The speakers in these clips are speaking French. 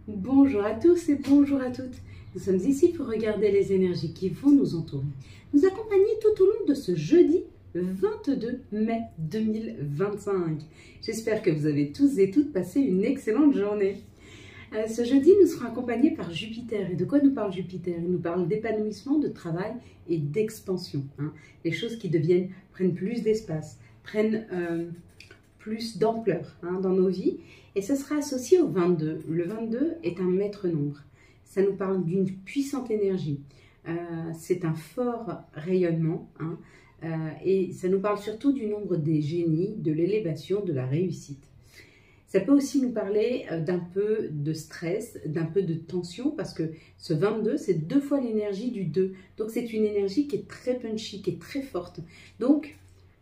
Bonjour à tous et bonjour à toutes. Nous sommes ici pour regarder les énergies qui vont nous entourer, nous accompagner tout au long de ce jeudi 22 mai 2025. J'espère que vous avez tous et toutes passé une excellente journée. Ce jeudi, nous serons accompagnés par Jupiter. Et de quoi nous parle Jupiter? Il nous parle d'épanouissement, de travail et d'expansion. Les choses qui prennent plus d'espace, prennent plus d'ampleur dans nos vies. Et ça sera associé au 22. Le 22 est un maître nombre. Ça nous parle d'une puissante énergie. C'est un fort rayonnement. Et ça nous parle surtout du nombre des génies, de l'élévation, de la réussite. Ça peut aussi nous parler d'un peu de stress, d'un peu de tension, parce que ce 22, c'est 2 fois l'énergie du 2. Donc c'est une énergie qui est très punchy, qui est très forte. Donc,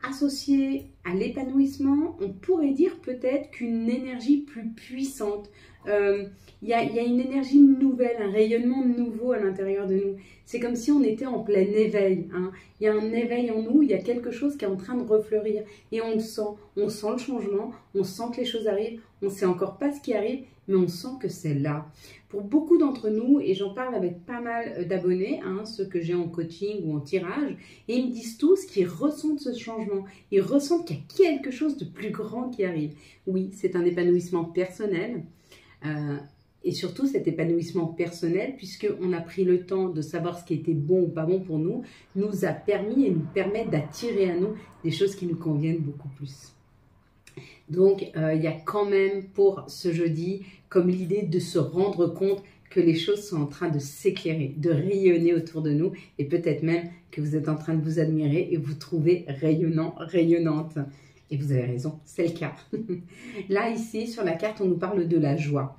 associée à l'épanouissement, on pourrait dire peut-être qu'une énergie plus puissante. Il y a une énergie nouvelle, un rayonnement nouveau à l'intérieur de nous. C'est comme si on était en plein éveil. Il y a un éveil en nous, il y a quelque chose qui est en train de refleurir. Et on le sent. On sent le changement, on sent que les choses arrivent. On ne sait encore pas ce qui arrive, mais on sent que c'est là. Pour beaucoup d'entre nous, et j'en parle avec pas mal d'abonnés, ceux que j'ai en coaching ou en tirage, et ils me disent tous qu'ils ressentent ce changement. Ils ressentent qu'il y a quelque chose de plus grand qui arrive. Oui, c'est un épanouissement personnel. Et surtout cet épanouissement personnel, puisqu'on a pris le temps de savoir ce qui était bon ou pas bon pour nous, nous a permis et nous permet d'attirer à nous des choses qui nous conviennent beaucoup plus. Donc, il y a quand même pour ce jeudi comme l'idée de se rendre compte que les choses sont en train de s'éclairer, de rayonner autour de nous, et peut-être même que vous êtes en train de vous admirer et vous trouvez rayonnant, rayonnante. Et vous avez raison, c'est le cas. Là, ici, sur la carte, on nous parle de la joie.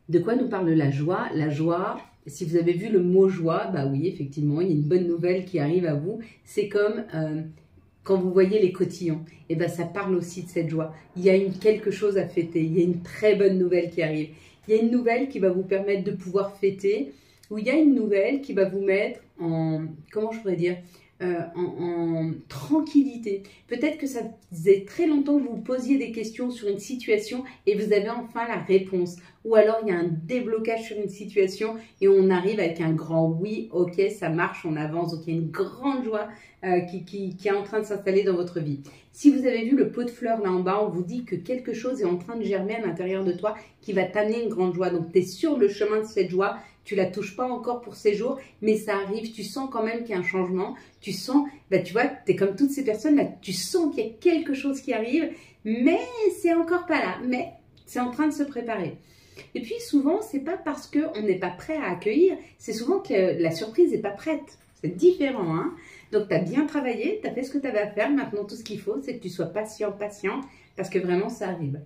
De quoi nous parle la joie? La joie, si vous avez vu le mot joie, bah oui, effectivement, il y a une bonne nouvelle qui arrive à vous. C'est comme quand vous voyez les cotillons, et ben ça parle aussi de cette joie. Il y a quelque chose à fêter, il y a une très bonne nouvelle qui arrive. Il y a une nouvelle qui va vous permettre de pouvoir fêter, ou il y a une nouvelle qui va vous mettre en, comment je pourrais dire, en tranquillité. Peut-être que ça faisait très longtemps que vous vous posiez des questions sur une situation et vous avez enfin la réponse. Ou alors il y a un déblocage sur une situation et on arrive avec un grand oui, ok, ça marche, on avance. Donc il y a une grande joie qui est en train de s'installer dans votre vie. Si vous avez vu le pot de fleurs là en bas, on vous dit que quelque chose est en train de germer à l'intérieur de toi qui va t'amener une grande joie. Donc tu es sur le chemin de cette joie. Tu ne la touches pas encore pour ces jours, mais ça arrive, tu sens quand même qu'il y a un changement, tu sens, tu vois, tu es comme toutes ces personnes-là, tu sens qu'il y a quelque chose qui arrive, mais c'est encore pas là, mais c'est en train de se préparer. Et puis souvent, c'est pas parce qu'on n'est pas prêt à accueillir, c'est souvent que la surprise n'est pas prête, c'est différent. Donc tu as bien travaillé, tu as fait ce que tu avais à faire, maintenant tout ce qu'il faut, c'est que tu sois patient, patiente, parce que vraiment ça arrive.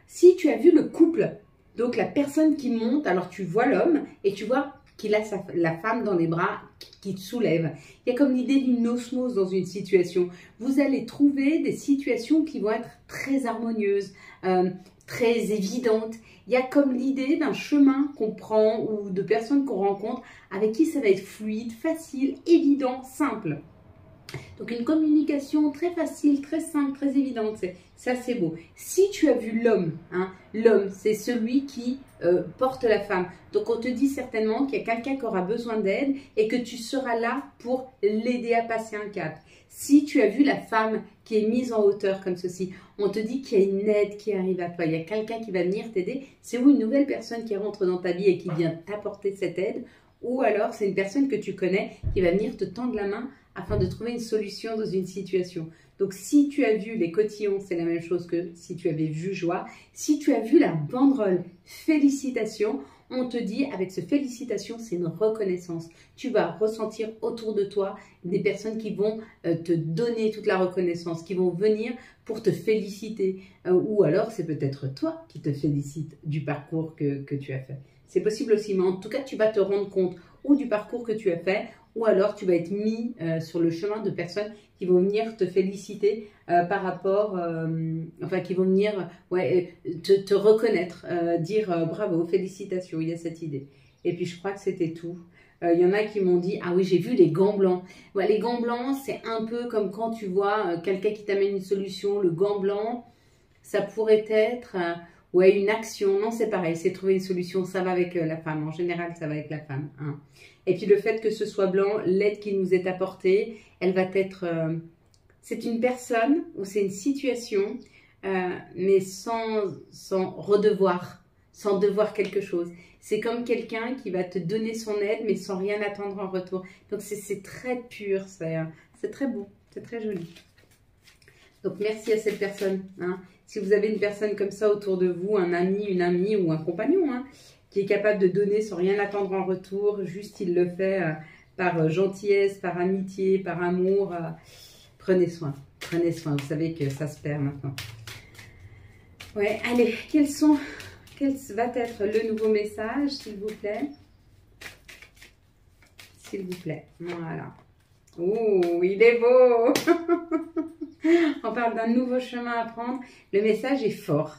Si tu as vu le couple, donc la personne qui monte, alors tu vois l'homme et tu vois qu'il a la femme dans les bras qui te soulève. Il y a comme l'idée d'une osmose dans une situation. Vous allez trouver des situations qui vont être très harmonieuses, très évidentes. Il y a comme l'idée d'un chemin qu'on prend ou de personnes qu'on rencontre avec qui ça va être fluide, facile, évident, simple. Donc une communication très facile, très simple, très évidente, ça c'est beau. Si tu as vu l'homme, l'homme c'est celui qui porte la femme. Donc on te dit certainement qu'il y a quelqu'un qui aura besoin d'aide et que tu seras là pour l'aider à passer un cap. Si tu as vu la femme qui est mise en hauteur comme ceci, on te dit qu'il y a une aide qui arrive à toi, il y a quelqu'un qui va venir t'aider. C'est ou une nouvelle personne qui rentre dans ta vie et qui vient t'apporter cette aide, ou alors c'est une personne que tu connais qui va venir te tendre la main afin de trouver une solution dans une situation. Donc, si tu as vu les cotillons, c'est la même chose que si tu avais vu joie. Si tu as vu la banderole, félicitations, on te dit avec ce félicitations, c'est une reconnaissance. Tu vas ressentir autour de toi des personnes qui vont te donner toute la reconnaissance, qui vont venir pour te féliciter. Ou alors, c'est peut-être toi qui te félicite du parcours que tu as fait. C'est possible aussi, mais en tout cas, tu vas te rendre compte ou du parcours que tu as fait, ou alors tu vas être mis sur le chemin de personnes qui vont venir te féliciter par rapport, enfin qui vont venir te reconnaître, dire bravo, félicitations, il y a cette idée. Et puis je crois que c'était tout. Il y en a qui m'ont dit, ah oui, j'ai vu les gants blancs. Ouais, les gants blancs, c'est un peu comme quand tu vois quelqu'un qui t'amène une solution, le gant blanc, ça pourrait être ou à une action. Non, c'est pareil, c'est trouver une solution. Ça va avec la femme. En général, ça va avec la femme. Hein. Et puis le fait que ce soit blanc, l'aide qui nous est apportée, elle va être... c'est une personne ou c'est une situation, mais sans redevoir, sans devoir quelque chose. C'est comme quelqu'un qui va te donner son aide, mais sans rien attendre en retour. Donc c'est très pur, c'est très beau, c'est très joli. Donc merci à cette personne. Hein. Si vous avez une personne comme ça autour de vous, un ami, une amie ou un compagnon, hein, qui est capable de donner sans rien attendre en retour, juste il le fait par gentillesse, par amitié, par amour, prenez soin, vous savez que ça se perd maintenant. Ouais, allez, quel va être le nouveau message, s'il vous plaît? S'il vous plaît, voilà. Oh, il est beau. On parle d'un nouveau chemin à prendre. Le message est fort.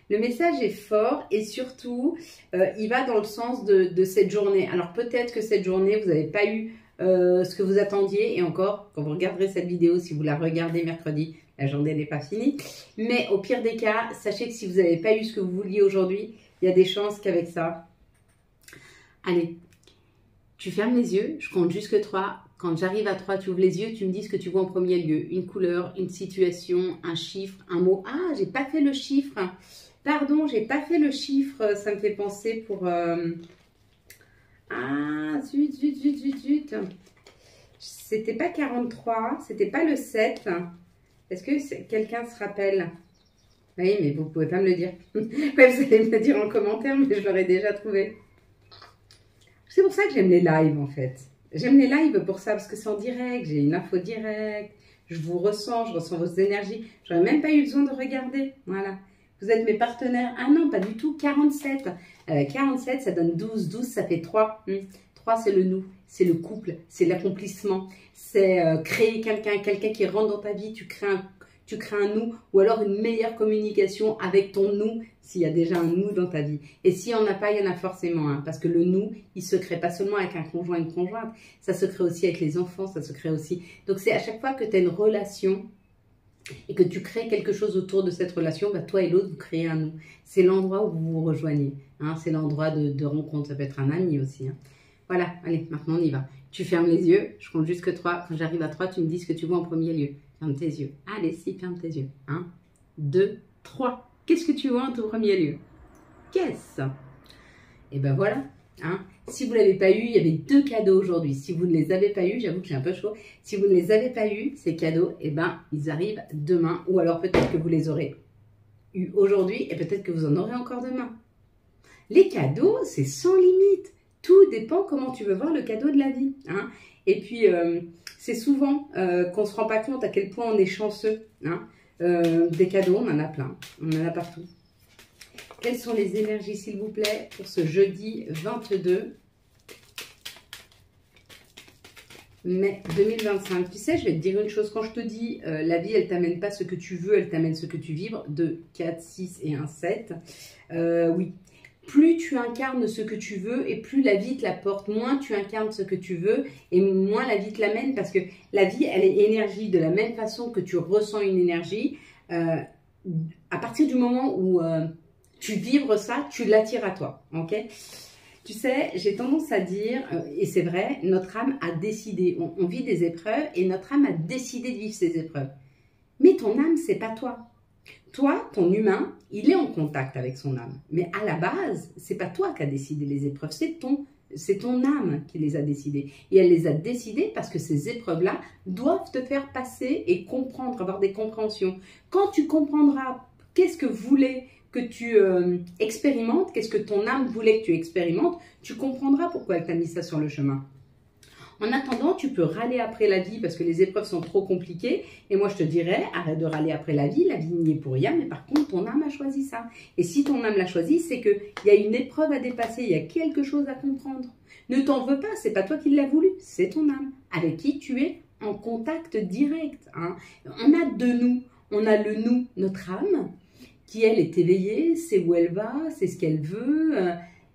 Le message est fort et surtout, il va dans le sens de cette journée. Alors peut-être que cette journée, vous n'avez pas eu ce que vous attendiez. Et encore, quand vous regarderez cette vidéo, si vous la regardez mercredi, la journée n'est pas finie. Mais au pire des cas, sachez que si vous n'avez pas eu ce que vous vouliez aujourd'hui, il y a des chances qu'avec ça... Allez, tu fermes les yeux, je compte jusque 3. Quand j'arrive à 3, tu ouvres les yeux, tu me dis ce que tu vois en premier lieu. Une couleur, une situation, un chiffre, un mot. Ah, j'ai pas fait le chiffre. Pardon, j'ai pas fait le chiffre. Ça me fait penser pour... Ah, zut. C'était pas 43, c'était pas le 7. Est-ce que quelqu'un se rappelle? Oui, mais vous pouvez pas me le dire. Ouais, vous allez me le dire en commentaire, mais je l'aurais déjà trouvé. C'est pour ça que j'aime les lives, en fait. J'aime les lives pour ça, parce que c'est en direct, j'ai une info directe, je vous ressens, je ressens vos énergies. J'aurais même pas eu besoin de regarder, voilà. Vous êtes mes partenaires. Ah non, pas du tout, 47. 47, ça donne 12. 12, ça fait 3. 3, c'est le nous, c'est le couple, c'est l'accomplissement. C'est créer quelqu'un qui rentre dans ta vie, tu crées un nous, ou alors une meilleure communication avec ton nous, s'il y a déjà un nous dans ta vie. Et s'il n'y en a pas, il y en a forcément un. Parce que le nous, il se crée pas seulement avec un conjoint, une conjointe, ça se crée aussi avec les enfants, ça se crée aussi. Donc c'est à chaque fois que tu as une relation et que tu crées quelque chose autour de cette relation, bah, toi et l'autre, vous créez un nous. C'est l'endroit où vous vous rejoignez. Hein, c'est l'endroit de rencontre. Ça peut être un ami aussi. Hein. Voilà, allez, maintenant on y va. Tu fermes les yeux, je compte jusque 3. Quand j'arrive à 3, tu me dis ce que tu vois en premier lieu. Ferme tes yeux. Allez, si, ferme tes yeux. 1, 2, 3. Qu'est-ce que tu vois en tout premier lieu? Qu'est-ce? Et ben voilà. Hein. Si vous ne l'avez pas eu, il y avait 2 cadeaux aujourd'hui. Si vous ne les avez pas eu, j'avoue que j'ai un peu chaud. Si vous ne les avez pas eu, ces cadeaux, et ben ils arrivent demain. Ou alors peut-être que vous les aurez eu aujourd'hui et peut-être que vous en aurez encore demain. Les cadeaux, c'est sans limite. Tout dépend comment tu veux voir le cadeau de la vie. Hein. Et puis, c'est souvent qu'on ne se rend pas compte à quel point on est chanceux. Hein. Des cadeaux, on en a plein. On en a partout. Quelles sont les énergies, s'il vous plaît, pour ce jeudi 22 mai 2025? Tu sais, je vais te dire une chose. Quand je te dis, la vie, elle t'amène pas ce que tu veux, elle t'amène ce que tu vibres. 2, 4, 6 et 1, 7. Oui. Plus tu incarnes ce que tu veux et plus la vie te l'apporte. Moins tu incarnes ce que tu veux et moins la vie te l'amène, parce que la vie, elle est énergie. De la même façon que tu ressens une énergie, à partir du moment où tu vibres ça, tu l'attires à toi. Ok? Tu sais, j'ai tendance à dire, et c'est vrai, notre âme a décidé. On vit des épreuves et notre âme a décidé de vivre ces épreuves. Mais ton âme, c'est pas toi. Toi, ton humain, il est en contact avec son âme. Mais à la base, c'est pas toi qui as décidé les épreuves, c'est ton âme qui les a décidées. Et elle les a décidées parce que ces épreuves-là doivent te faire passer et comprendre, avoir des compréhensions. Quand tu comprendras qu'est-ce que voulait que tu expérimentes, qu'est-ce que ton âme voulait que tu expérimentes, tu comprendras pourquoi elle t'a mis ça sur le chemin. En attendant, tu peux râler après la vie parce que les épreuves sont trop compliquées. Et moi, je te dirais, arrête de râler après la vie n'y est pour rien. Mais par contre, ton âme a choisi ça. Et si ton âme l'a choisi, c'est qu'il y a une épreuve à dépasser, il y a quelque chose à comprendre. Ne t'en veux pas, c'est pas toi qui l'as voulu, c'est ton âme, avec qui tu es en contact direct. Hein. On a deux nous. On a le nous, notre âme, qui elle est éveillée, c'est où elle va, c'est ce qu'elle veut.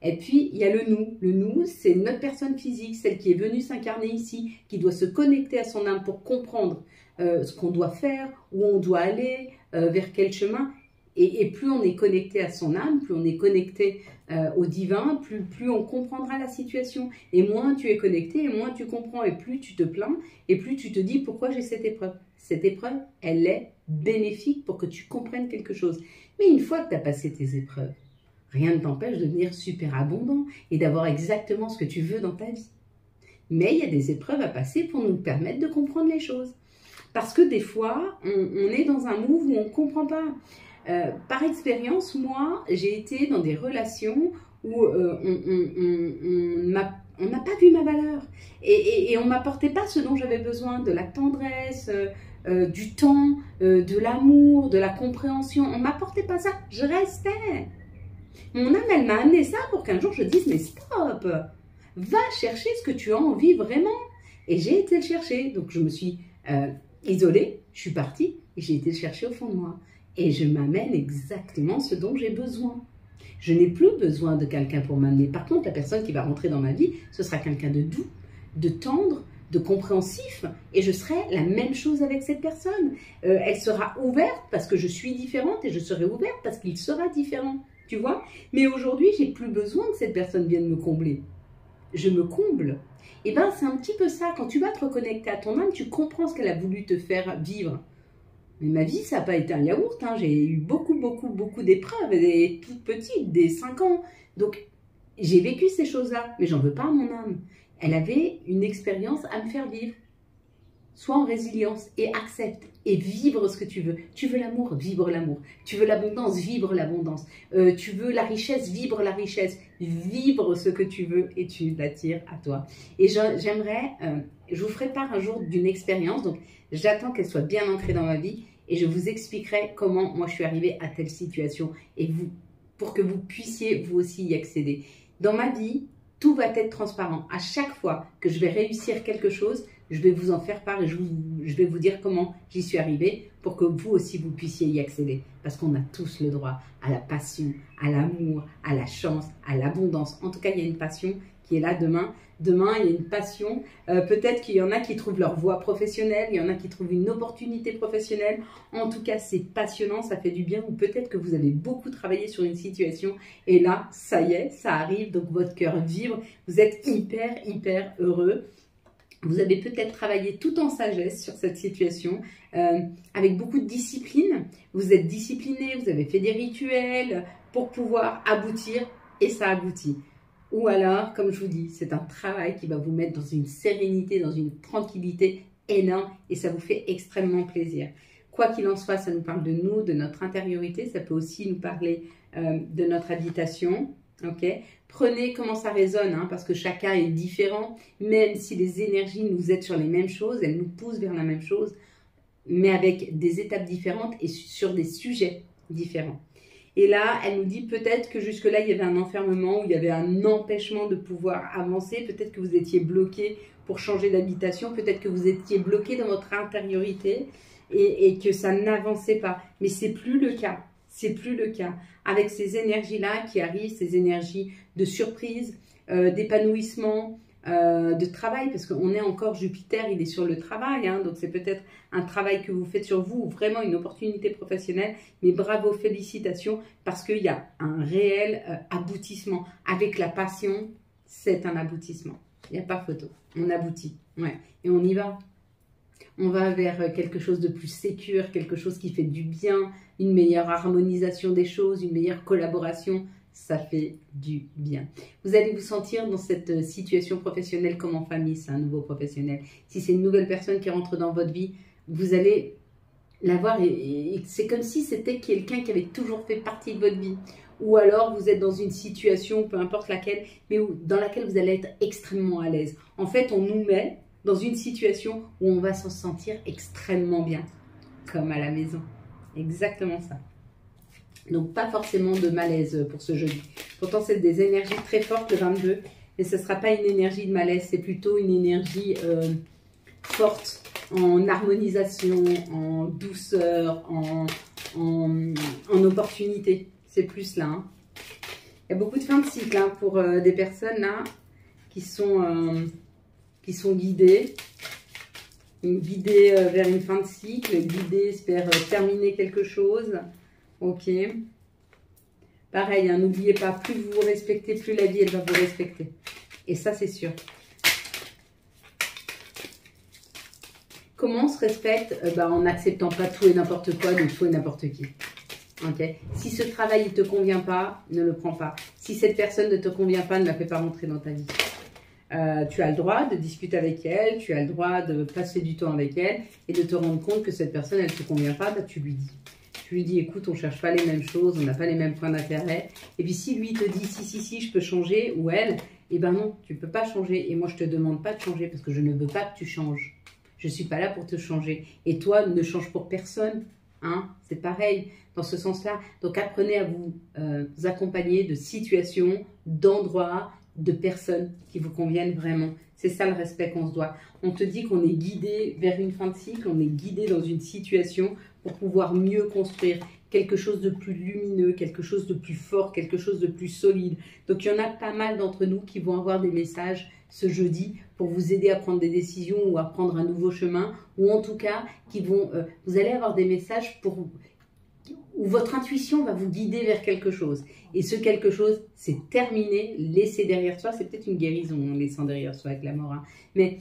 Et puis, il y a le nous. Le nous, c'est notre personne physique, celle qui est venue s'incarner ici, qui doit se connecter à son âme pour comprendre ce qu'on doit faire, où on doit aller, vers quel chemin. Et plus on est connecté à son âme, plus on est connecté au divin, plus on comprendra la situation. Et moins tu es connecté, et moins tu comprends, et plus tu te plains, et plus tu te dis pourquoi j'ai cette épreuve. Cette épreuve, elle est bénéfique pour que tu comprennes quelque chose. Mais une fois que tu as passé tes épreuves, rien ne t'empêche de devenir super abondant et d'avoir exactement ce que tu veux dans ta vie. Mais il y a des épreuves à passer pour nous permettre de comprendre les choses. Parce que des fois, on est dans un move où on ne comprend pas. Par expérience, moi, j'ai été dans des relations où on n'a pas vu ma valeur. Et on ne m'apportait pas ce dont j'avais besoin, de la tendresse, du temps, de l'amour, de la compréhension. On ne m'apportait pas ça, je restais. Mon âme, elle m'a amené ça pour qu'un jour je dise, mais stop, va chercher ce que tu as envie vraiment. Et j'ai été le chercher. Donc je me suis isolée, je suis partie et j'ai été le chercher au fond de moi. Et je m'amène exactement ce dont j'ai besoin. Je n'ai plus besoin de quelqu'un pour m'amener. Par contre, la personne qui va rentrer dans ma vie, ce sera quelqu'un de doux, de tendre, de compréhensif. Et je serai la même chose avec cette personne. Elle sera ouverte parce que je suis différente et je serai ouverte parce qu'il sera différent. Tu vois? Mais aujourd'hui, j'ai plus besoin que cette personne vienne me combler. Je me comble. Et bien, c'est un petit peu ça. Quand tu vas te reconnecter à ton âme, tu comprends ce qu'elle a voulu te faire vivre. Mais ma vie, ça n'a pas été un yaourt. Hein. J'ai eu beaucoup d'épreuves, des toutes petites, des 5 ans. Donc, j'ai vécu ces choses-là, mais j'en veux pas à mon âme. Elle avait une expérience à me faire vivre. Sois en résilience et accepte et vivre ce que tu veux. Tu veux l'amour, vibre l'amour. Tu veux l'abondance, vibre l'abondance. Tu veux la richesse, vibre la richesse. Vivre ce que tu veux et tu l'attires à toi. Et j'aimerais, je vous ferai part un jour d'une expérience. Donc, j'attends qu'elle soit bien ancrée dans ma vie et je vous expliquerai comment moi je suis arrivée à telle situation et vous, pour que vous puissiez vous aussi y accéder. Dans ma vie, tout va être transparent. À chaque fois que je vais réussir quelque chose, je vais vous en faire part et je vais vous dire comment j'y suis arrivée pour que vous aussi vous puissiez y accéder. Parce qu'on a tous le droit à la passion, à l'amour, à la chance, à l'abondance. En tout cas, il y a une passion qui est là demain. Demain, il y a une passion. Peut-être qu'il y en a qui trouvent leur voie professionnelle, il y en a qui trouvent une opportunité professionnelle. En tout cas, c'est passionnant, ça fait du bien. Ou peut-être que vous avez beaucoup travaillé sur une situation et là, ça y est, ça arrive. Donc, votre cœur vibre. Vous êtes hyper heureux. Vous avez peut-être travaillé tout en sagesse sur cette situation, avec beaucoup de discipline. Vous êtes discipliné, vous avez fait des rituels pour pouvoir aboutir et ça aboutit. Ou alors, comme je vous dis, c'est un travail qui va vous mettre dans une sérénité, dans une tranquillité énorme et ça vous fait extrêmement plaisir. Quoi qu'il en soit, ça nous parle de nous, de notre intériorité. Ça peut aussi nous parler de notre habitation. Okay. Prenez comment ça résonne, hein, parce que chacun est différent, même si les énergies nous aident sur les mêmes choses, elles nous poussent vers la même chose, mais avec des étapes différentes et sur des sujets différents. Et là, elle nous dit peut-être que jusque-là, il y avait un enfermement, ou il y avait un empêchement de pouvoir avancer, peut-être que vous étiez bloqué pour changer d'habitation, peut-être que vous étiez bloqué dans votre intériorité et que ça n'avançait pas, mais c'est plus le cas. C'est plus le cas. Avec ces énergies-là qui arrivent, ces énergies de surprise, d'épanouissement, de travail, parce qu'on est encore Jupiter, il est sur le travail, hein, donc c'est peut-être un travail que vous faites sur vous, ou vraiment une opportunité professionnelle, mais bravo, félicitations, parce qu'il y a un réel aboutissement. Avec la passion, c'est un aboutissement. Il n'y a pas photo. On aboutit. Ouais. Et on y va. On va vers quelque chose de plus sécure, quelque chose qui fait du bien, une meilleure harmonisation des choses, une meilleure collaboration. Ça fait du bien. Vous allez vous sentir dans cette situation professionnelle comme en famille, c'est un nouveau professionnel. Si c'est une nouvelle personne qui rentre dans votre vie, vous allez la voir et c'est comme si c'était quelqu'un qui avait toujours fait partie de votre vie. Ou alors vous êtes dans une situation, peu importe laquelle, mais dans laquelle vous allez être extrêmement à l'aise. En fait, on nous met dans une situation où on va s'en sentir extrêmement bien, comme à la maison. Exactement ça. Donc, pas forcément de malaise pour ce jeudi. Pourtant, c'est des énergies très fortes, le 22. Mais ce ne sera pas une énergie de malaise, c'est plutôt une énergie forte, en harmonisation, en douceur, en opportunité. C'est plus là. Hein. Il y a beaucoup de fin de cycle hein, pour des personnes là qui sont guidées. Guidées vers une fin de cycle, guidées vers terminer quelque chose. Ok. Pareil, hein, n'oubliez pas, plus vous vous respectez, plus la vie, elle va vous respecter. Et ça, c'est sûr. Comment on se respecte? En n'acceptant pas tout et n'importe quoi de tout et n'importe qui. Okay. Si ce travail ne te convient pas, ne le prends pas. Si cette personne ne te convient pas, ne la fais pas rentrer dans ta vie. Tu as le droit de discuter avec elle, tu as le droit de passer du temps avec elle et de te rendre compte que cette personne, elle ne te convient pas, tu lui dis. Tu lui dis, écoute, on ne cherche pas les mêmes choses, on n'a pas les mêmes points d'intérêt. Et puis si lui te dit, si, je peux changer, ou elle, eh ben non, tu ne peux pas changer. Et moi, je ne te demande pas de changer parce que je ne veux pas que tu changes. Je ne suis pas là pour te changer. Et toi, ne change pour personne. Hein, c'est pareil, dans ce sens-là. Donc, apprenez à vous accompagner de situations, d'endroits, de personnes qui vous conviennent vraiment. C'est ça le respect qu'on se doit. On te dit qu'on est guidé vers une fin de cycle, on est guidé dans une situation pour pouvoir mieux construire quelque chose de plus lumineux, quelque chose de plus fort, quelque chose de plus solide. Donc, il y en a pas mal d'entre nous qui vont avoir des messages ce jeudi pour vous aider à prendre des décisions ou à prendre un nouveau chemin, ou en tout cas, vous allez avoir des messages où votre intuition va vous guider vers quelque chose. Et ce quelque chose, c'est terminé, laisser derrière soi. C'est peut-être une guérison en laissant derrière soi avec la mort. Hein. Mais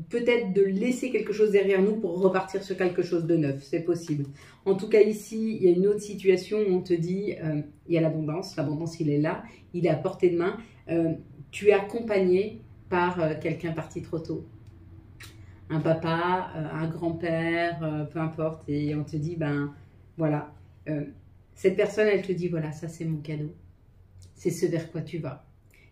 peut-être de laisser quelque chose derrière nous pour repartir sur quelque chose de neuf. C'est possible. En tout cas, ici, il y a une autre situation où on te dit, il y a l'abondance. L'abondance, il est là. Il est à portée de main. Tu es accompagné par quelqu'un parti trop tôt. Un papa, un grand-père, peu importe. Et on te dit, voilà. Cette personne, elle te dit, voilà, ça c'est mon cadeau. C'est ce vers quoi tu vas.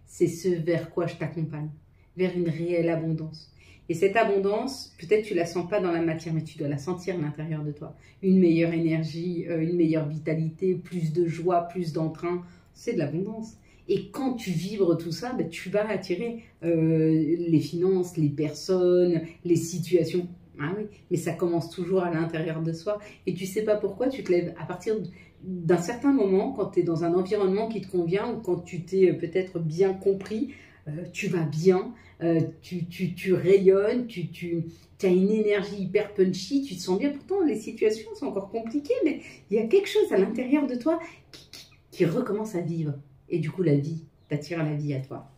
C'est ce vers quoi je t'accompagne. Vers une réelle abondance. Et cette abondance, peut-être tu la sens pas dans la matière, mais tu dois la sentir à l'intérieur de toi. Une meilleure énergie, une meilleure vitalité, plus de joie, plus d'entrain. C'est de l'abondance. Et quand tu vibres tout ça, tu vas attirer les finances, les personnes, les situations. Ah oui, mais ça commence toujours à l'intérieur de soi. Et tu sais pas pourquoi, tu te lèves à partir d'un certain moment, quand tu es dans un environnement qui te convient, ou quand tu t'es peut-être bien compris, tu vas bien, tu rayonnes, tu as une énergie hyper punchy, tu te sens bien. Pourtant, les situations sont encore compliquées, mais il y a quelque chose à l'intérieur de toi qui recommence à vivre. Et du coup, la vie t'attire la vie à toi.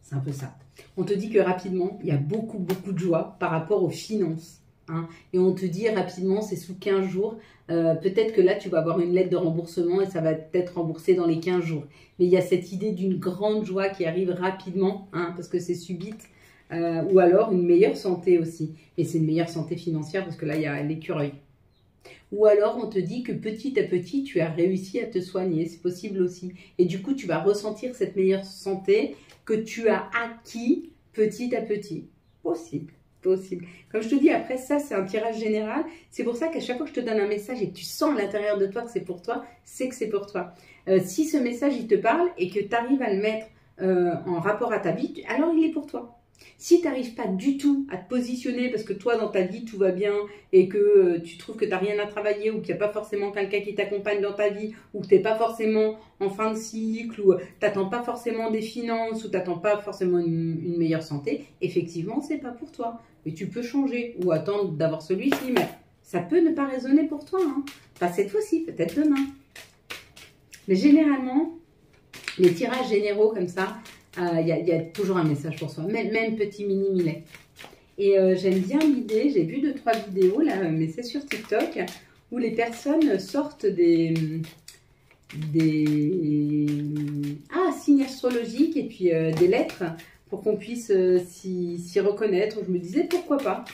C'est un peu ça. On te dit que rapidement, il y a beaucoup de joie par rapport aux finances. Hein. Et on te dit rapidement, c'est sous 15 jours. Peut-être que là, tu vas avoir une lettre de remboursement et ça va être remboursé dans les 15 jours. Mais il y a cette idée d'une grande joie qui arrive rapidement, hein, parce que c'est subite. Ou alors une meilleure santé aussi. Et c'est une meilleure santé financière parce que là, il y a l'écureuil. Ou alors, on te dit que petit à petit, tu as réussi à te soigner. C'est possible aussi. Et du coup, tu vas ressentir cette meilleure santé que tu as acquis petit à petit. Possible. Comme je te dis, après ça, c'est un tirage général. C'est pour ça qu'à chaque fois que je te donne un message et que tu sens à l'intérieur de toi que c'est pour toi, c'est que c'est pour toi. Si ce message, il te parle et que tu arrives à le mettre en rapport à ta vie, alors il est pour toi. Si tu n'arrives pas du tout à te positionner parce que toi, dans ta vie, tout va bien et que tu trouves que tu n'as rien à travailler ou qu'il n'y a pas forcément quelqu'un qui t'accompagne dans ta vie ou que tu n'es pas forcément en fin de cycle ou tu n'attends pas forcément des finances ou tu n'attends pas forcément une meilleure santé, effectivement, ce n'est pas pour toi. Et tu peux changer ou attendre d'avoir celui-ci, mais ça peut ne pas résonner pour toi. Hein. Pas cette fois-ci, peut-être demain. Mais généralement, les tirages généraux comme ça, il y a toujours un message pour soi, même petit mini Millet. Et j'aime bien l'idée, j'ai vu 2-3 vidéos là, mais c'est sur TikTok, où les personnes sortent des signes astrologiques et puis des lettres pour qu'on puisse s'y reconnaître. Je me disais pourquoi pas.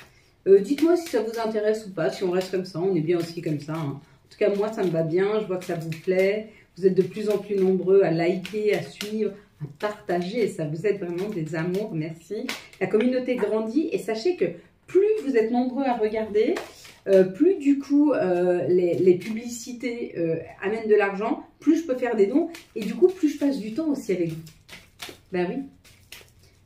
Dites-moi si ça vous intéresse ou pas, si on reste comme ça, on est bien aussi comme ça. Hein. En tout cas, moi ça me va bien, je vois que ça vous plaît. Vous êtes de plus en plus nombreux à liker, à suivre, à partager. Ça vous aide vraiment des amours, merci. La communauté grandit et sachez que plus vous êtes nombreux à regarder, plus du coup les publicités amènent de l'argent, plus je peux faire des dons et du coup plus je passe du temps aussi avec vous. Ben oui,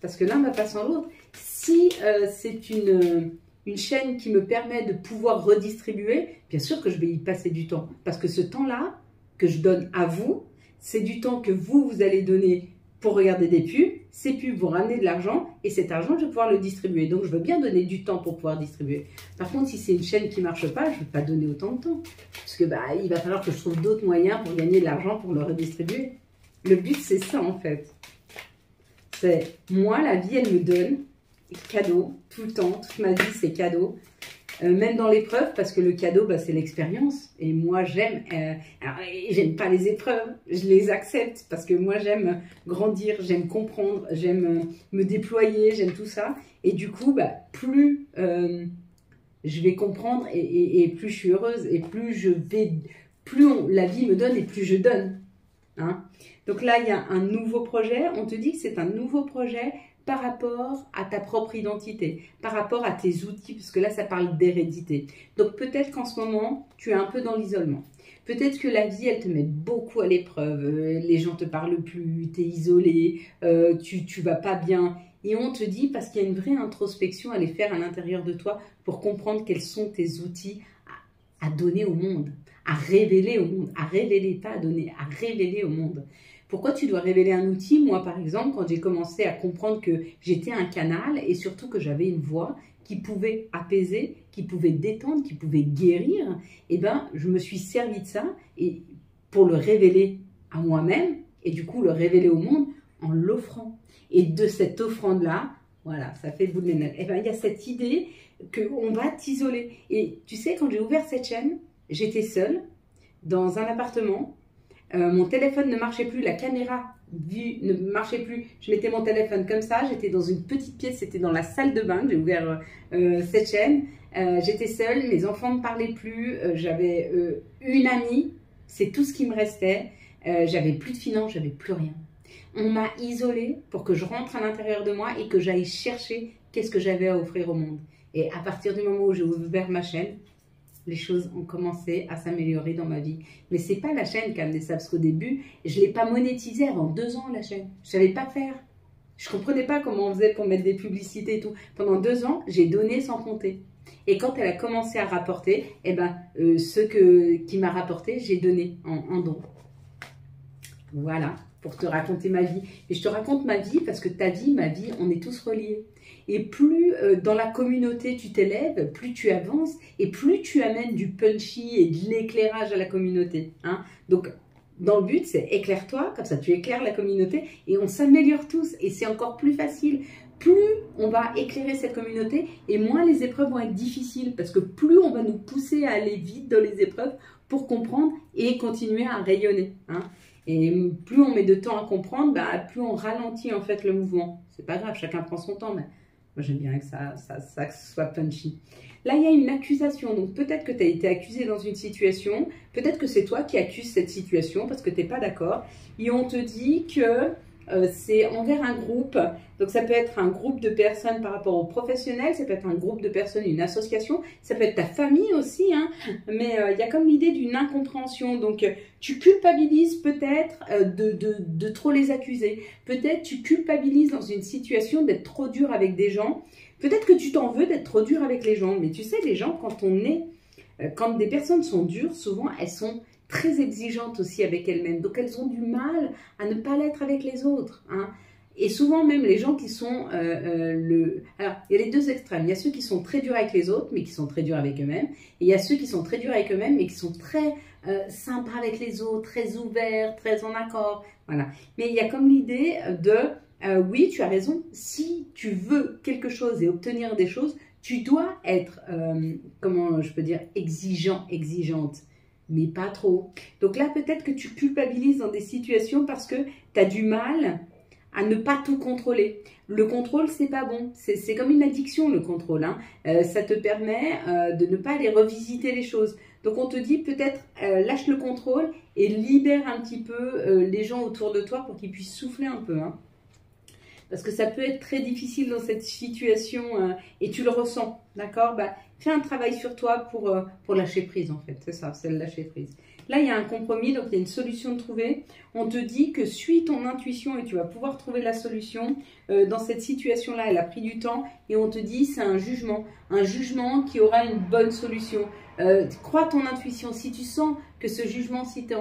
parce que l'un va pas sans l'autre. Si c'est une chaîne qui me permet de pouvoir redistribuer, bien sûr que je vais y passer du temps. Parce que ce temps-là que je donne à vous, c'est du temps que vous allez donner pour regarder des pubs, ces pubs vont ramener de l'argent et cet argent, je vais pouvoir le distribuer. Donc, je veux bien donner du temps pour pouvoir distribuer. Par contre, si c'est une chaîne qui ne marche pas, je ne vais pas donner autant de temps. Parce que il va falloir que je trouve d'autres moyens pour gagner de l'argent pour le redistribuer. Le but, c'est ça en fait. C'est moi, la vie, elle me donne cadeau tout le temps. Toute ma vie, c'est cadeau. Même dans l'épreuve, parce que le cadeau, c'est l'expérience. Et moi, j'aime... alors, j'aime pas les épreuves, je les accepte. Parce que moi, j'aime grandir, j'aime comprendre, j'aime me déployer, j'aime tout ça. Et du coup, plus je vais comprendre et plus je suis heureuse. Et plus la vie me donne et plus je donne. Hein? Donc là, il y a un nouveau projet. On te dit que c'est un nouveau projet par rapport à ta propre identité, par rapport à tes outils, parce que là, ça parle d'hérédité. Donc peut-être qu'en ce moment, tu es un peu dans l'isolement. Peut-être que la vie, elle te met beaucoup à l'épreuve. Les gens te parlent plus, tu es isolé, tu vas pas bien. Et on te dit, parce qu'il y a une vraie introspection à les faire à l'intérieur de toi pour comprendre quels sont tes outils à donner au monde, à révéler au monde, à révéler, pas à donner, à révéler au monde. Pourquoi tu dois révéler un outil? Moi, par exemple, quand j'ai commencé à comprendre que j'étais un canal et surtout que j'avais une voix qui pouvait apaiser, qui pouvait détendre, qui pouvait guérir, je me suis servi de ça et pour le révéler à moi-même et du coup le révéler au monde en l'offrant. Et de cette offrande-là, voilà, ça fait boule de neige. Il y a cette idée qu'on va t'isoler. Et tu sais, quand j'ai ouvert cette chaîne, j'étais seule dans un appartement. Mon téléphone ne marchait plus, la caméra vue ne marchait plus. Je mettais mon téléphone comme ça, j'étais dans une petite pièce, c'était dans la salle de bain que j'ai ouvert cette chaîne. J'étais seule, mes enfants ne me parlaient plus, j'avais une amie, c'est tout ce qui me restait. J'avais plus de finances, j'avais plus rien. On m'a isolée pour que je rentre à l'intérieur de moi et que j'aille chercher qu'est-ce que j'avais à offrir au monde. Et à partir du moment où j'ai ouvert ma chaîne, les choses ont commencé à s'améliorer dans ma vie. Mais c'est pas la chaîne qui a amené ça, parce qu'au début, je ne l'ai pas monétisée avant 2 ans, la chaîne. Je savais pas faire. Je comprenais pas comment on faisait pour mettre des publicités et tout. Pendant 2 ans, j'ai donné sans compter. Et quand elle a commencé à rapporter, qui m'a rapporté, j'ai donné en don. Voilà, pour te raconter ma vie. Et je te raconte ma vie parce que ta vie, ma vie, on est tous reliés. Et plus dans la communauté tu t'élèves, plus tu avances et plus tu amènes du punchy et de l'éclairage à la communauté. Hein. Donc, dans le but, c'est éclaire-toi, comme ça tu éclaires la communauté et on s'améliore tous. Et c'est encore plus facile. Plus on va éclairer cette communauté et moins les épreuves vont être difficiles. Parce que plus on va nous pousser à aller vite dans les épreuves pour comprendre et continuer à rayonner. Hein. Et plus on met de temps à comprendre, plus on ralentit en fait le mouvement. C'est pas grave, chacun prend son temps, mais moi j'aime bien que ça soit punchy. Là, il y a une accusation, donc peut-être que tu as été accusé dans une situation, peut-être que c'est toi qui accuses cette situation parce que tu n'es pas d'accord. Et on te dit que c'est envers un groupe, donc ça peut être un groupe de personnes par rapport aux professionnels, ça peut être un groupe de personnes, une association, ça peut être ta famille aussi, hein, mais il y a comme l'idée d'une incompréhension, donc tu culpabilises peut-être de trop les accuser, peut-être tu culpabilises dans une situation d'être trop dur avec des gens, peut-être que tu t'en veux d'être trop dur avec les gens, mais tu sais, les gens, quand des personnes sont dures, souvent elles sont très exigeantes aussi avec elles-mêmes. Donc, elles ont du mal à ne pas l'être avec les autres. Hein. Et souvent, même les gens qui sont... Alors, il y a les deux extrêmes. Il y a ceux qui sont très durs avec les autres, mais qui sont très durs avec eux-mêmes. Et il y a ceux qui sont très durs avec eux-mêmes, mais qui sont très sympas avec les autres, très ouverts, très en accord. Voilà. Mais il y a comme l'idée de... oui, tu as raison. Si tu veux quelque chose et obtenir des choses, tu dois être, comment je peux dire, exigeant, exigeante. Mais pas trop. Donc là, peut-être que tu culpabilises dans des situations parce que tu as du mal à ne pas tout contrôler. Le contrôle, c'est pas bon. C'est comme une addiction, le contrôle. Hein. Ça te permet de ne pas aller revisiter les choses. Donc on te dit peut-être lâche le contrôle et libère un petit peu les gens autour de toi pour qu'ils puissent souffler un peu. Hein. Parce que ça peut être très difficile dans cette situation et tu le ressens, d'accord? Fais un travail sur toi pour lâcher prise en fait, c'est ça, c'est le lâcher prise. Là, il y a un compromis, donc il y a une solution de trouver. On te dit que suis ton intuition et tu vas pouvoir trouver la solution. Dans cette situation-là, elle a pris du temps et on te dit c'est un jugement qui aura une bonne solution. Crois ton intuition. Si tu sens que ce jugement, si tu es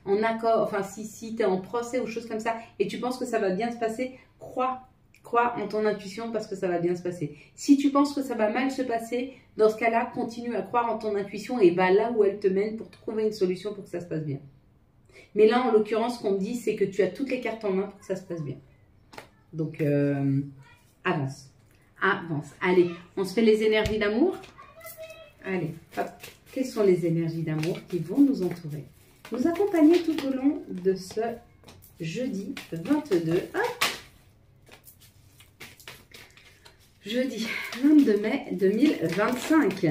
en accord, enfin si tu es en procès ou choses comme ça et tu penses que ça va bien se passer, crois en ton intuition parce que ça va bien se passer. Si tu penses que ça va mal se passer, dans ce cas-là, continue à croire en ton intuition et va là où elle te mène pour trouver une solution pour que ça se passe bien. Mais là, en l'occurrence, ce qu'on me dit, c'est que tu as toutes les cartes en main pour que ça se passe bien. Donc, avance. Avance. Allez, on se fait les énergies d'amour. Allez, hop. Quelles sont les énergies d'amour qui vont nous entourer, nous accompagner tout au long de ce jeudi 22. Hop. Jeudi 22 mai 2025.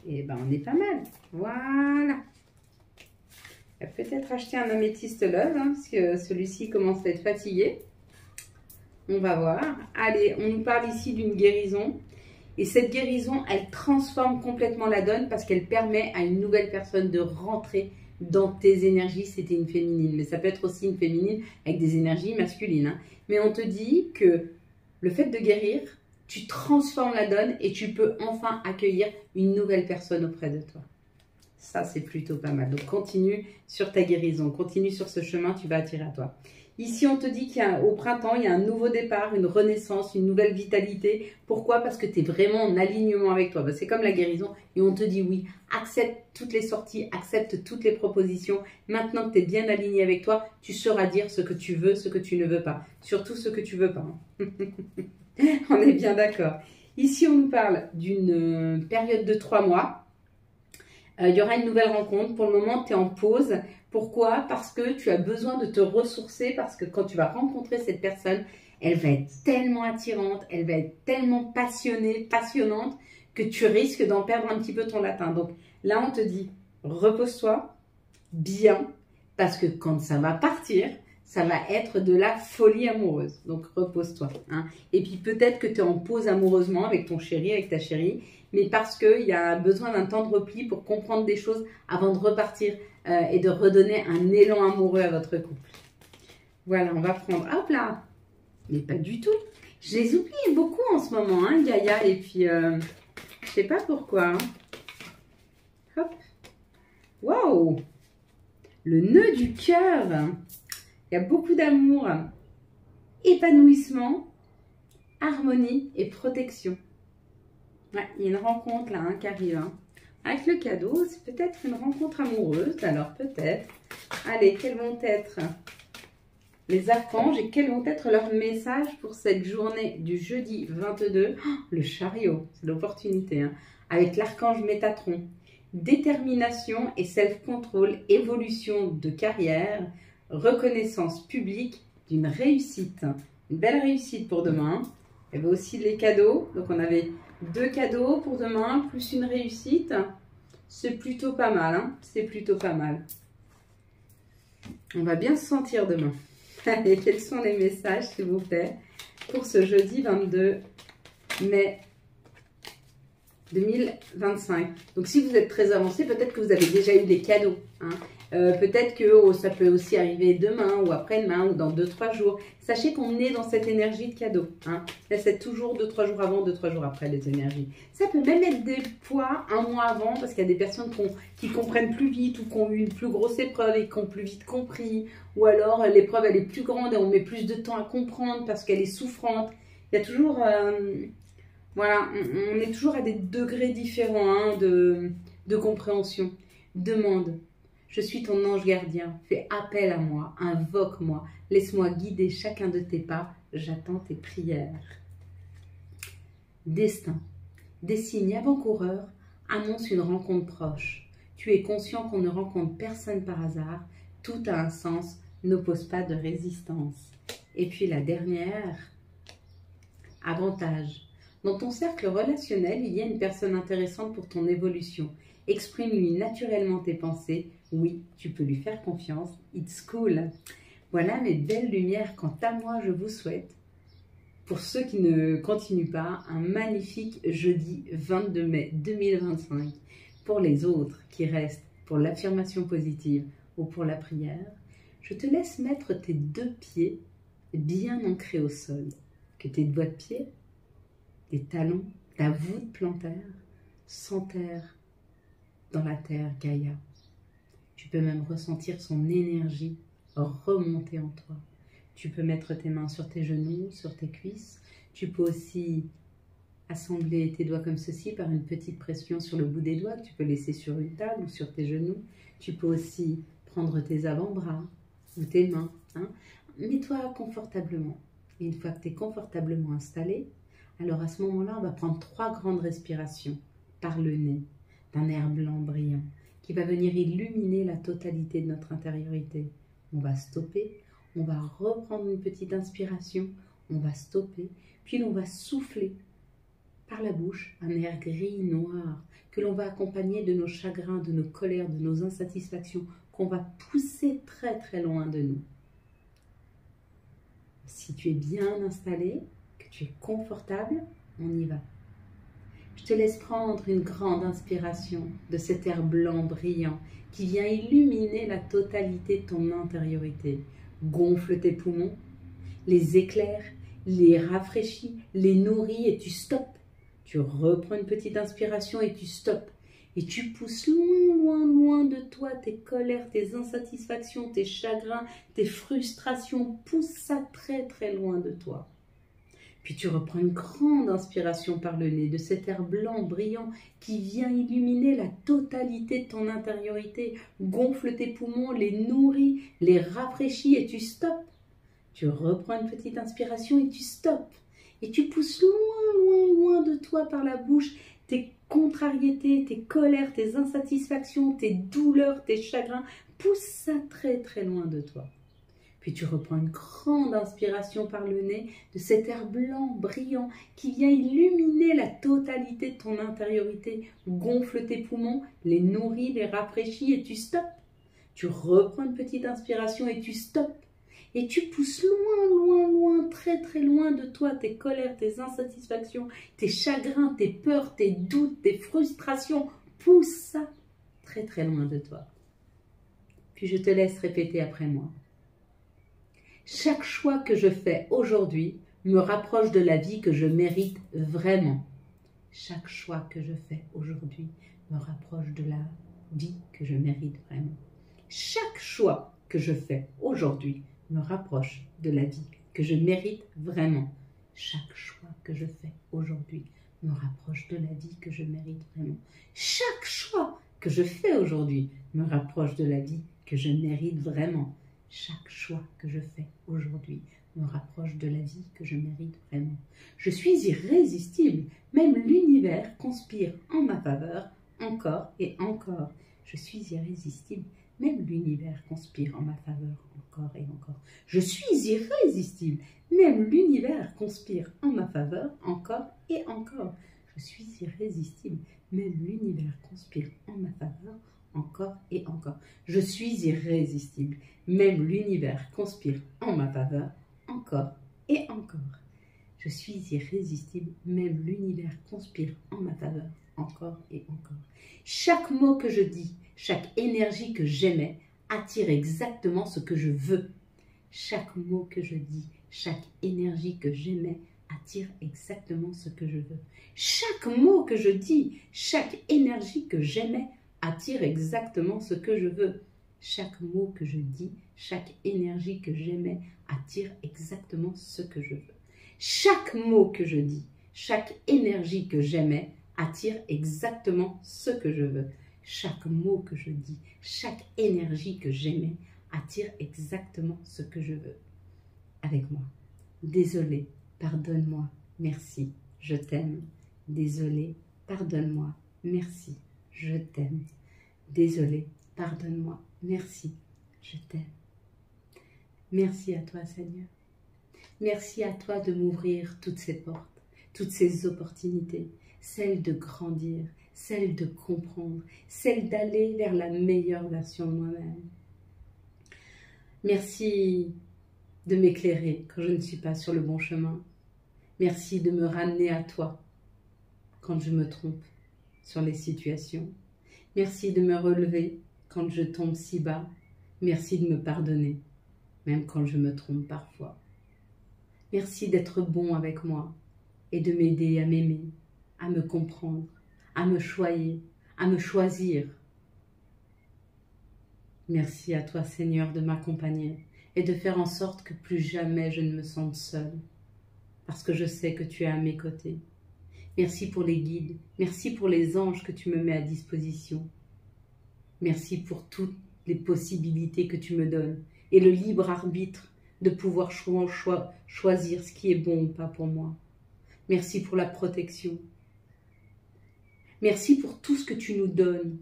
Et ben, on est pas mal. Voilà. Peut-être acheter un améthyste love, hein, parce que celui-ci commence à être fatigué. On va voir. Allez, on nous parle ici d'une guérison. Et cette guérison, elle transforme complètement la donne parce qu'elle permet à une nouvelle personne de rentrer dans tes énergies. C'était une féminine, mais ça peut être aussi une féminine avec des énergies masculines. Hein. Mais on te dit que le fait de guérir, tu transformes la donne et tu peux enfin accueillir une nouvelle personne auprès de toi. Ça, c'est plutôt pas mal. Donc, continue sur ta guérison. Continue sur ce chemin, tu vas attirer à toi. Ici, on te dit qu'au printemps, il y a un nouveau départ, une renaissance, une nouvelle vitalité. Pourquoi? Parce que tu es vraiment en alignement avec toi. Ben, c'est comme la guérison. Et on te dit oui, accepte toutes les sorties, accepte toutes les propositions. Maintenant que tu es bien aligné avec toi, tu sauras dire ce que tu veux, ce que tu ne veux pas. Surtout ce que tu veux pas. Hein. On est bien d'accord. Ici, on nous parle d'une période de 3 mois. Il y aura une nouvelle rencontre. Pour le moment, tu es en pause. Pourquoi? Parce que tu as besoin de te ressourcer, parce que quand tu vas rencontrer cette personne, elle va être tellement attirante, elle va être tellement passionnée, passionnante, que tu risques d'en perdre un petit peu ton latin. Donc là, on te dit, repose-toi bien, parce que quand ça va partir, ça va être de la folie amoureuse. Donc repose-toi. Hein. Et puis peut-être que tu es en pause amoureusement avec ton chéri, avec ta chérie, mais parce qu'il y a besoin d'un temps de repli pour comprendre des choses avant de repartir et de redonner un élan amoureux à votre couple. Voilà, on va prendre, hop là, mais pas du tout. Je les oublie beaucoup en ce moment, hein, Gaïa, et puis je sais pas pourquoi. Hein. Hop, waouh, le nœud du cœur. Il y a beaucoup d'amour, épanouissement, harmonie et protection. Ouais, il y a une rencontre là hein, qui arrive. Hein. Avec le cadeau, c'est peut-être une rencontre amoureuse. Alors peut-être. Allez, quels vont être les archanges et quels vont être leurs messages pour cette journée du jeudi 22? Oh, le chariot, c'est l'opportunité. Hein. Avec l'archange Métatron. Détermination et self-control, évolution de carrière, reconnaissance publique d'une réussite. Une belle réussite pour demain. Il y avait aussi les cadeaux. Donc on avait 2 cadeaux pour demain, plus une réussite. C'est plutôt pas mal. Hein, c'est plutôt pas mal. On va bien se sentir demain. Allez, quels sont les messages, s'il vous plaît, pour ce jeudi 22 mai 2025. Donc, si vous êtes très avancé, peut-être que vous avez déjà eu des cadeaux. Hein. Peut-être que ça peut aussi arriver demain ou après-demain ou dans 2-3 jours. Sachez qu'on est dans cette énergie de cadeau. Hein. Là, c'est toujours 2-3 jours avant, 2-3 jours après les énergies. Ça peut même être des fois un mois avant parce qu'il y a des personnes qui comprennent plus vite ou qui ont eu une plus grosse épreuve et qui ont plus vite compris. Ou alors l'épreuve elle est plus grande et on met plus de temps à comprendre parce qu'elle est souffrante. Il y a toujours... voilà, on est toujours à des degrés différents hein, de compréhension. Demande. Je suis ton ange gardien, fais appel à moi, invoque-moi, laisse-moi guider chacun de tes pas, j'attends tes prières. Destin. Des signes avant-coureurs annoncent une rencontre proche. Tu es conscient qu'on ne rencontre personne par hasard, tout a un sens, n'oppose pas de résistance. Et puis la dernière, avantage. Dans ton cercle relationnel, il y a une personne intéressante pour ton évolution. Exprime-lui naturellement tes pensées. Oui, tu peux lui faire confiance. It's cool. Voilà mes belles lumières. Quant à moi, je vous souhaite, pour ceux qui ne continuent pas, un magnifique jeudi 22 mai 2025. Pour les autres qui restent pour l'affirmation positive ou pour la prière, je te laisse mettre tes 2 pieds bien ancrés au sol. Que tes doigts de pied, tes talons, ta voûte plantaire s'enterrent dans la terre Gaïa. Tu peux même ressentir son énergie remonter en toi. Tu peux mettre tes mains sur tes genoux, sur tes cuisses. Tu peux aussi assembler tes doigts comme ceci par une petite pression sur le bout des doigts que tu peux laisser sur une table ou sur tes genoux. Tu peux aussi prendre tes avant-bras ou tes mains. Mets-toi confortablement. Et une fois que tu es confortablement installé, alors à ce moment-là, on va prendre 3 grandes respirations par le nez d'un air blanc brillant qui va venir illuminer la totalité de notre intériorité. On va stopper, on va reprendre une petite inspiration, on va stopper, puis on va souffler par la bouche un air gris noir que l'on va accompagner de nos chagrins, de nos colères, de nos insatisfactions qu'on va pousser très très loin de nous. Si tu es bien installé, que tu es confortable, on y va. Je te laisse prendre une grande inspiration de cet air blanc brillant qui vient illuminer la totalité de ton intériorité. Gonfle tes poumons, les éclaire, les rafraîchis, les nourris et tu stoppes. Tu reprends une petite inspiration et tu stoppes. Et tu pousses loin, loin, loin de toi tes colères, tes insatisfactions, tes chagrins, tes frustrations. Pousse ça très, très loin de toi. Puis tu reprends une grande inspiration par le nez de cet air blanc brillant qui vient illuminer la totalité de ton intériorité. Gonfle tes poumons, les nourris, les rafraîchis et tu stoppes. Tu reprends une petite inspiration et tu stoppes. Et tu pousses loin, loin, loin de toi par la bouche tes contrariétés, tes colères, tes insatisfactions, tes douleurs, tes chagrins. Pousse ça très, très loin de toi. Puis tu reprends une grande inspiration par le nez de cet air blanc brillant qui vient illuminer la totalité de ton intériorité. Gonfle tes poumons, les nourris, les rafraîchis et tu stoppes. Tu reprends une petite inspiration et tu stoppes. Et tu pousses loin, loin, loin, très, très loin de toi tes colères, tes insatisfactions, tes chagrins, tes peurs, tes doutes, tes frustrations. Pousse ça très, très loin de toi. Puis je te laisse répéter après moi. Chaque choix que je fais aujourd'hui me rapproche de la vie que je mérite vraiment. Chaque choix que je fais aujourd'hui me rapproche de la vie que je mérite vraiment. Chaque choix que je fais aujourd'hui me rapproche de la vie que je mérite vraiment. Chaque choix que je fais aujourd'hui me rapproche de la vie que je mérite vraiment. Chaque choix que je fais aujourd'hui me rapproche de la vie que je mérite vraiment. Chaque choix que je fais aujourd'hui me rapproche de la vie que je mérite vraiment. Je suis irrésistible, même l'univers conspire en ma faveur encore et encore. Je suis irrésistible, même l'univers conspire en ma faveur encore et encore. Je suis irrésistible, même l'univers conspire en ma faveur encore et encore. Je suis irrésistible, même l'univers conspire en ma faveur encore et encore. Je suis irrésistible, même l'univers conspire en ma faveur encore et encore. Je suis irrésistible, même l'univers conspire en ma faveur encore et encore. Chaque mot que je dis, chaque énergie que j'émets attire exactement ce que je veux. Chaque mot que je dis, chaque énergie que j'émets attire exactement ce que je veux. Chaque mot que je dis, chaque énergie que j'émets attire exactement ce que je veux. Chaque mot que je dis, chaque énergie que j'émets attire exactement ce que je veux. Chaque mot que je dis, chaque énergie que j'émets attire exactement ce que je veux. Chaque mot que je dis, chaque énergie que j'émets attire exactement ce que je veux. Avec moi. Désolé, pardonne-moi, merci, je t'aime. Désolé, pardonne-moi, merci, je t'aime. Désolé, pardonne-moi, merci, je t'aime. Merci à toi, Seigneur. Merci à toi de m'ouvrir toutes ces portes, toutes ces opportunités, celles de grandir, celles de comprendre, celles d'aller vers la meilleure version de moi-même. Merci de m'éclairer quand je ne suis pas sur le bon chemin. Merci de me ramener à toi quand je me trompe sur les situations. Merci de me relever quand je tombe si bas. Merci de me pardonner, même quand je me trompe parfois. Merci d'être bon avec moi et de m'aider à m'aimer, à me comprendre, à me choyer, à me choisir. Merci à toi, Seigneur, de m'accompagner et de faire en sorte que plus jamais je ne me sente seule, parce que je sais que tu es à mes côtés. Merci pour les guides, merci pour les anges que tu me mets à disposition. Merci pour toutes les possibilités que tu me donnes et le libre arbitre de pouvoir choisir ce qui est bon ou pas pour moi. Merci pour la protection. Merci pour tout ce que tu nous donnes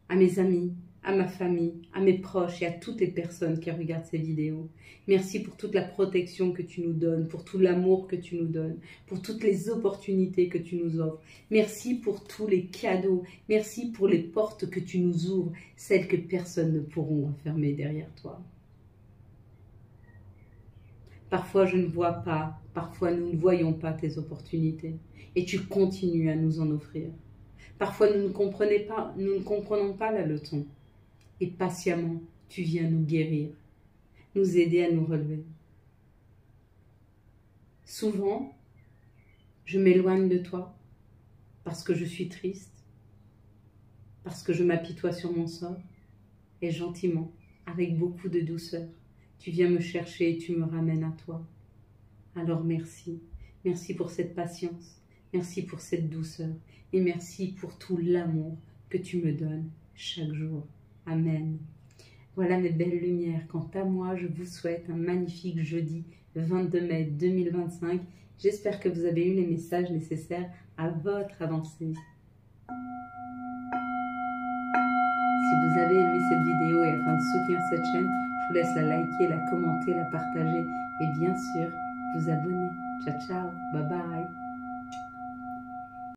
à mes amis, à ma famille, à mes proches et à toutes les personnes qui regardent ces vidéos. Merci pour toute la protection que tu nous donnes, pour tout l'amour que tu nous donnes, pour toutes les opportunités que tu nous offres. Merci pour tous les cadeaux. Merci pour les portes que tu nous ouvres, celles que personne ne pourra refermer derrière toi. Parfois, je ne vois pas, parfois nous ne voyons pas tes opportunités et tu continues à nous en offrir. Parfois, nous ne comprenons pas la leçon et patiemment, tu viens nous guérir, nous aider à nous relever. Souvent, je m'éloigne de toi parce que je suis triste, parce que je m'apitoie sur mon sort et gentiment, avec beaucoup de douceur, tu viens me chercher et tu me ramènes à toi. Alors merci, merci pour cette patience, merci pour cette douceur et merci pour tout l'amour que tu me donnes chaque jour. Amen. Voilà mes belles lumières. Quant à moi, je vous souhaite un magnifique jeudi 22 mai 2025. J'espère que vous avez eu les messages nécessaires à votre avancée. Si vous avez aimé cette vidéo et afin de soutenir cette chaîne, je vous laisse la liker, la commenter, la partager et bien sûr vous abonner. Ciao, ciao, bye bye.